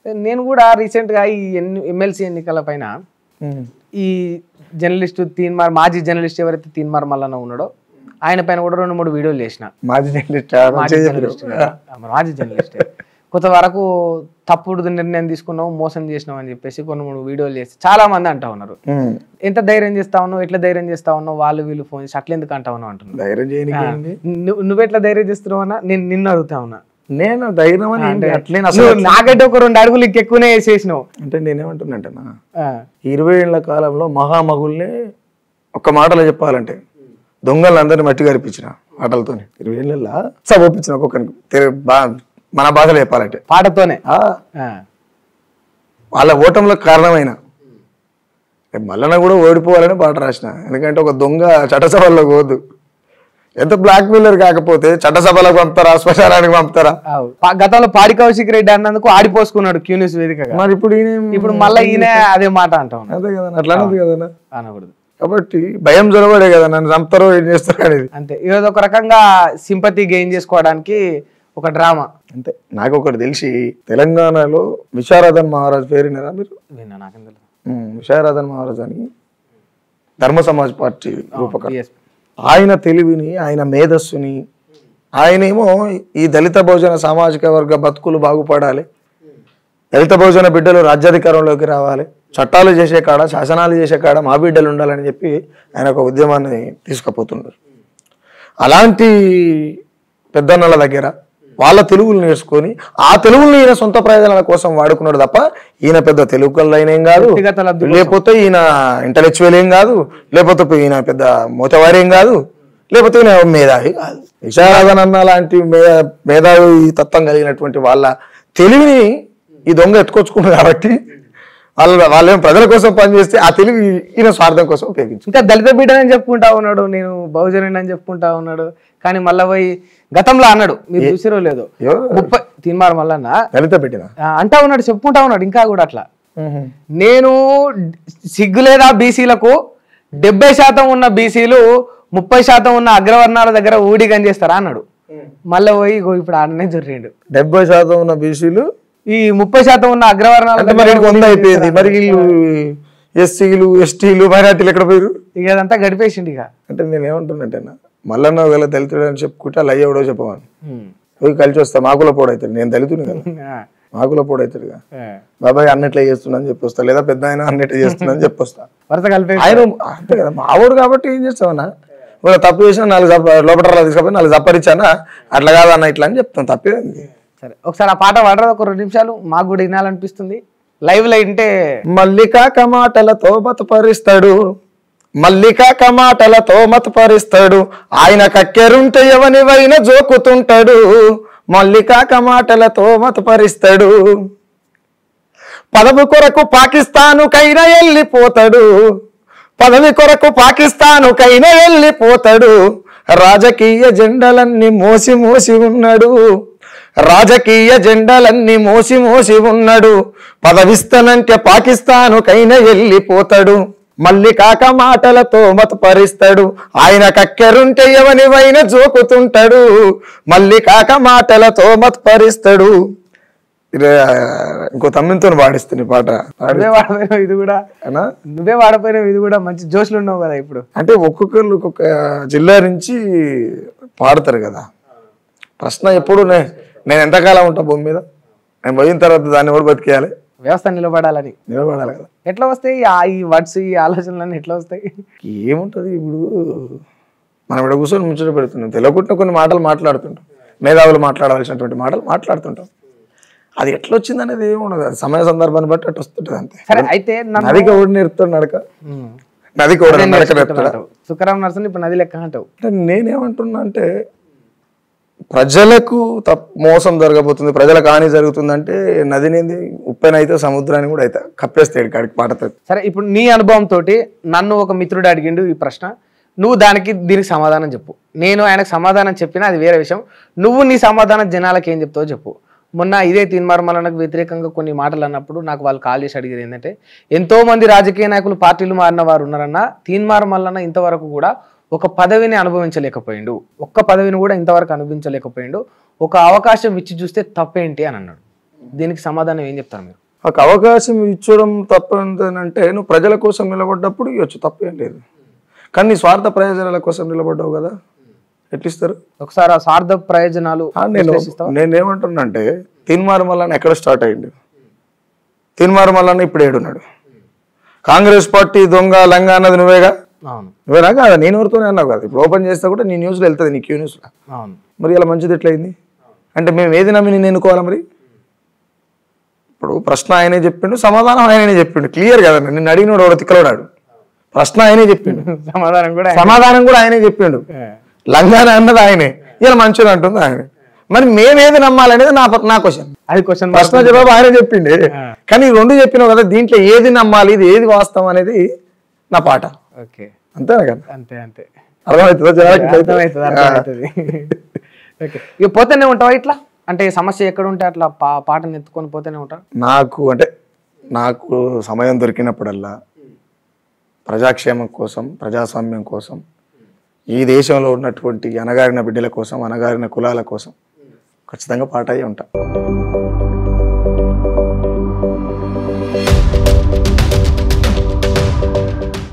నేను కూడా రీసెంట్గా ఈ ఎమ్మెల్సీ ఎన్నికల పైన ఈ జర్నలిస్ట్ మాజీ జర్నలిస్ట్ ఎవరైతే తీన్మార్ మల్లన్న ఉన్నాడో ఆయన పైన కూడా 2-3 వీడియోలు చేసిన. మాజీ జర్నలిస్ట్ కొంత వరకు తప్పుడు నిర్ణయం తీసుకున్నావు, మోసం చేసినావు అని చెప్పేసి 2-3 వీడియోలు చేసి చాలా మంది అంటా ఉన్నారు. ఎంత ధైర్యం చేస్తా ఉన్నావు, ఎట్లా ధైర్యం చేస్తా ఉన్నావు, వాళ్ళు వీళ్ళు ఫోన్ చేసి అట్లా ఎందుకు అంటా ఉన్నావు అంటున్నారు. నువ్వెట్లా ధైర్యం చేస్తున్నావు అన్నా నేను నిన్ను అడుగుతా ఉన్నా. నేను ధైర్యం నాకంటే ఒక 2 అడుగులు ఎక్కువనే వేసేసినావు అంటే నేనేమంటున్నాంటేనా 20 ఏళ్ల కాలంలో మహామగుల్ని ఒక్క మాటలో చెప్పాలంటే దొంగలందరినీ మట్టి గరిపించిన ఆటలతో 20 ఏళ్ళ సభ ఒప్పించిన ఒక్కొక్కరికి మన భాషలో చెప్పాలంటే పాటతోనే వాళ్ళ ఓటంలో కారణమైన మల్లన్న కూడా ఓడిపోవాలని పాట రాసిన. ఎందుకంటే ఒక దొంగ చట్టసభల్లో పోదు. ఎంత బ్లాక్ మెయిలర్ కాకపోతే చట్టసభలకు పంపుతారా, శ్మశానానికి పంపుతారా? గతంలో పాడి కౌశిక్ రెడ్డి అన్నందుకు ఆడిపోసుకున్నాడు క్యూ న్యూస్ వేదికగా. మరి ఇప్పుడు మళ్ళీ ఈయన అదే మాట అంటాం. అదే కదా, అట్లా అనదు కదా అనకూడదు. కాబట్టి భయం జరగడే కదా, నన్ను చంపుతారో ఏం చేస్తారో అనేది. అంతే, ఇది ఒక రకంగా సింపతి గెయిన్ చేసుకోవడానికి ఒక డ్రామా. అంతే. నాకు ఒకటి తెలిసి తెలంగాణలో విశారదన్ మహారాజ్ పేరు విన్నారా మీరు? విన్నా, నాకేం తెలుసు. విశారదన్ మహారాజ్ అని ధర్మ సమాజ్ పార్టీ రూపకర్త. ఆయన తెలివిని, ఆయన మేధస్సుని, ఆయనేమో ఈ దళిత బహుజన సామాజిక వర్గ బతుకులు బాగుపడాలి, దళిత బహుజన బిడ్డలు రాజ్యాధికారంలోకి రావాలి, చట్టాలు చేసే కాడ, శాసనాలు చేసే కాడ మా బిడ్డలు ఉండాలని చెప్పి ఆయన ఒక ఉద్యమాన్ని తీసుకుపోతున్నారు. అలాంటి పెద్దన్నల దగ్గర వాళ్ళ తెలుగులు నేర్చుకొని ఆ తెలుగుని ఈయన సొంత ప్రయోజనాల కోసం వాడుకున్నాడు తప్ప ఈయన పెద్ద తెలుగు కళ్ళైన ఏం కాదు, లేకపోతే ఈయన ఇంటలెక్చువల్ ఏం కాదు, లేకపోతే ఈయన పెద్ద మోతవారేం కాదు, లేకపోతే ఈయన మేధావి కాదు. విశారదన్ అన్న లాంటి మేధావి తత్వం కలిగినటువంటి వాళ్ళ తెలివిని ఈ దొంగ ఎత్తుకొచ్చుకున్నారు. కాబట్టి వాళ్ళేం ప్రజల కోసం పనిచేస్తే ఆ తెలివి ఈయన స్వార్థం కోసం ఉపయోగించు. ఇంకా దళిత బిడ్డని చెప్పుకుంటా ఉన్నాడు, నేను బహుజనుడిని అని చెప్పుకుంటా ఉన్నాడు. కానీ మళ్ళీ పోయి గతంలో అన్నాడు, మీరు చూసిరో లేదో, 30 తీన్మార్ మల్లన్న దళిత బిడ్డ అంటా ఉన్నాడు, చెప్పుకుంటా ఉన్నాడు ఇంకా కూడా అట్లా. నేను సిగ్గులేదా బీసీలకు 70% ఉన్న బీసీలు 30% ఉన్న అగ్రవర్ణాల దగ్గర ఊడిగం చేస్తారా అన్నాడు. మళ్ళీ పోయి ఇప్పుడు ఆడనే జొర్రిండు. 70% ఉన్న బీసీలు ఈ 30% ఉన్న అగ్రవర్ణాల అయిపోయింది. మరి వీళ్ళు ఎస్సీలు, ఎస్టీలు, మైనార్టీలు ఎక్కడ పోయారు? ఇక అదంతా గడిపేసిండు. ఇక అంటే నేను ఏమంటున్నట్టేనా, మల్లన్న ఒకవేళ దళితుడు అని చెప్పుకుంటే అలా ఎవడో చెప్పవాను పోయి కలిసి వస్తా, మాకుల పోడవుతాడు. నేను దళితుని కదా, మాకుల పోడవుతాడుగా, బాబాయ్ అన్నట్లే చేస్తున్నా అని చెప్పొస్తా, లేదా పెద్ద ఆయన అన్నట్లే చేస్తున్నా అని చెప్పొస్తా. ఆయన అంతే కదా మావాడు. కాబట్టి ఏం చేస్తామన్నా, ఇలా తప్పు చేసినా 4 లోపల తీసుకపోయి 4 చప్పరిచ్చానా, అట్లా కాదన్న ఇట్లా అని చెప్తాను, తప్పేది. సరే, ఒకసారి ఆ పాట పాడరా, ఒక 2 నిమిషాలు, మాకు కూడా వినాలనిపిస్తుంది. లైవ్ లో వింటే మల్లికా కమాటలతో మతపరిస్తాడు, మల్లికా కమాటలతో మతపరిస్తాడు, ఆయన కక్కెరుంటే ఎవనివైనా జోకుతుంటాడు, మల్లికా కమాటలతో మతపరిస్తాడు, పదవి కొరకు పాకిస్తానుకైనా వెళ్ళిపోతాడు, పదవి కొరకు పాకిస్తానుకైనా వెళ్ళిపోతాడు, రాజకీయ జెండలన్నీ మోసి మోసి ఉన్నాడు, రాజకీయ జెండలన్నీ మోసి మోసి ఉన్నాడు, పదవిస్తానంటే పాకిస్తానుకైనా వెళ్ళిపోతాడు, మల్లికా కమాటలతో మతపరిస్తాడు, ఆయన కక్కెరుంటే ఎవనివైనా జోకుతుంటాడు, మల్లికా కమాటలతో మతపరిస్తాడు. ఇంకో తమ్మితో పాడిస్తుంది పాట. ఇది కూడా నువ్వే వాడపోయినావు, ఇది కూడా మంచి జోష్లు ఉన్నావు కదా ఇప్పుడు. అంటే ఒక్కొక్కరు ఒక్కొక్క జిల్లా నుంచి పాడతారు కదా. ప్రశ్న ఎప్పుడు నేను ఎంతకాలం ఉంటా భూమి మీద, నేను పోయిన తర్వాత దాన్ని కూడా బతికేయాలి, వ్యవస్థ నిలబడాలి కదా. ఎట్లా వస్తాయి ఈ వర్డ్స్, ఈ ఆలోచనలన్నీ ఎట్లా వస్తాయి? ఏముంటది, ఇప్పుడు మనం ఇక్కడ కూర్చొని ముచ్చట పెడుతున్నాం, తెలియకుండా కొన్ని మాటలు మాట్లాడుతుంటాం, మేధావులు మాట్లాడవలసినటువంటి మాటలు మాట్లాడుతుంటాం. అది ఎట్లా వచ్చింది అనేది ఏముండదు, అది సమయ సందర్భాన్ని బట్టి అటు వస్తుంటది అంతే. అయితే నదికి ఓడి నేర్పుతాడు నడక, నదికి ఓడి నడక నేర్పుతాడు. సుఖరాం నర్సన్ ఇప్పుడు నది లెక్క అంటావు. నేనేమంటున్నా అంటే ప్రజలకు మోసం జరగబోతుంది, ప్రజలకు హాని జరుగుతుందంటే నదినేది ఉప్పెనైతే సముద్రాన్ని కూడా అయితే కప్పేస్తాడు కాడికి పాటతో. సరే, ఇప్పుడు నీ అనుభవం తోటి నన్ను ఒక మిత్రుడు అడిగిండు ఈ ప్రశ్న, నువ్వు దీనికి సమాధానం చెప్పు. నేను ఆయనకు సమాధానం చెప్పినా అది వేరే విషయం, నువ్వు నీ సమాధానం జనాలకు ఏం చెప్తావో చెప్పు. మొన్న ఇదే తీన్మార్ మల్లన్నకు వ్యతిరేకంగా కొన్ని మాటలు అన్నప్పుడు నాకు వాళ్ళు కాల్ చేసి అడిగారు ఏంటంటే, ఎంతో మంది రాజకీయ నాయకులు పార్టీలు మారిన వారు ఉన్నారన్న, తీన్మార్ మల్లన్న ఇంతవరకు కూడా ఒక పదవిని అనుభవించలేకపోయిండు, ఒక్క పదవిని కూడా ఇంతవరకు అనుభవించలేకపోయిండు, ఒక అవకాశం ఇచ్చి చూస్తే తప్పేంటి అని అన్నాడు. దీనికి సమాధానం ఏం చెప్తారు మీరు? ఒక అవకాశం ఇచ్చడం తప్పంటే నువ్వు ప్రజల కోసం నిలబడ్డప్పుడు ఇవ్వచ్చు, తప్పేం లేదు. కానీ నీ స్వార్థ ప్రయోజనాల కోసం నిలబడ్డావు కదా, ఎట్లిస్తారు? ఒకసారి ఆ స్వార్థ ప్రయోజనాలు నేనేమంటున్నానంటే తీన్మార్ మల్లన్న ఎక్కడ స్టార్ట్ అయ్యిండు? తీన్మార్ మల్లన్న ఇప్పుడు ఏడున్నాడు? కాంగ్రెస్ పార్టీ దొంగ లంగ అన్నది నువ్వేగా, నువ్వేనా కాదా? నేను ఎవరితోనే అన్నావు కదా. ఇప్పుడు ఓపెన్ చేస్తే కూడా నీ న్యూస్లో వెళ్తుంది, నీ క్యూ న్యూస్లో. మరి ఇలా మంచిది ఎట్లయింది అంటే మేము ఏది నమ్మి నేను ఎన్నుకోవాలి? మరి ఇప్పుడు ప్రశ్న ఆయనే చెప్పిండు, సమాధానం ఆయననే చెప్పిండు, క్లియర్ కదా. నిన్ను అడిగినోడు వాడు తిక్కలోడాడు, ప్రశ్న ఆయనే చెప్పిండు, సమాధానం కూడా ఆయనే చెప్పిండు. లంగాన అన్నది ఆయనే, ఇలా మంచిది అంటుంది ఆయనే. మరి మేమేది నమ్మాలనేది నా క్వశ్చన్. అది క్వశ్చన్, ప్రశ్న జవాబు ఆయన చెప్పిండే. కానీ ఈ రెండు చెప్పినావు కదా, దీంట్లో ఏది నమ్మాలి, ఇది ఏది వాస్తవం అనేది నా పాట. ఓకే, అంతేనా కదా? అంతే అంతే, అర్థమవుతుందా? అర్థమవుతుంది. ఓకే, ఇక పోతేనే ఉంటావా ఇట్లా? అంటే సమస్య ఎక్కడ ఉంటే అట్లా పాటను ఎత్తుకొని పోతేనే ఉంటారు? నాకు సమయం దొరికినప్పుడల్లా ప్రజాక్షేమం కోసం, ప్రజాస్వామ్యం కోసం, ఈ దేశంలో ఉన్నటువంటి అణగారిన బిడ్డల కోసం, అణగారిన కులాల కోసం ఖచ్చితంగా పాట అయ్యి ఉంటా.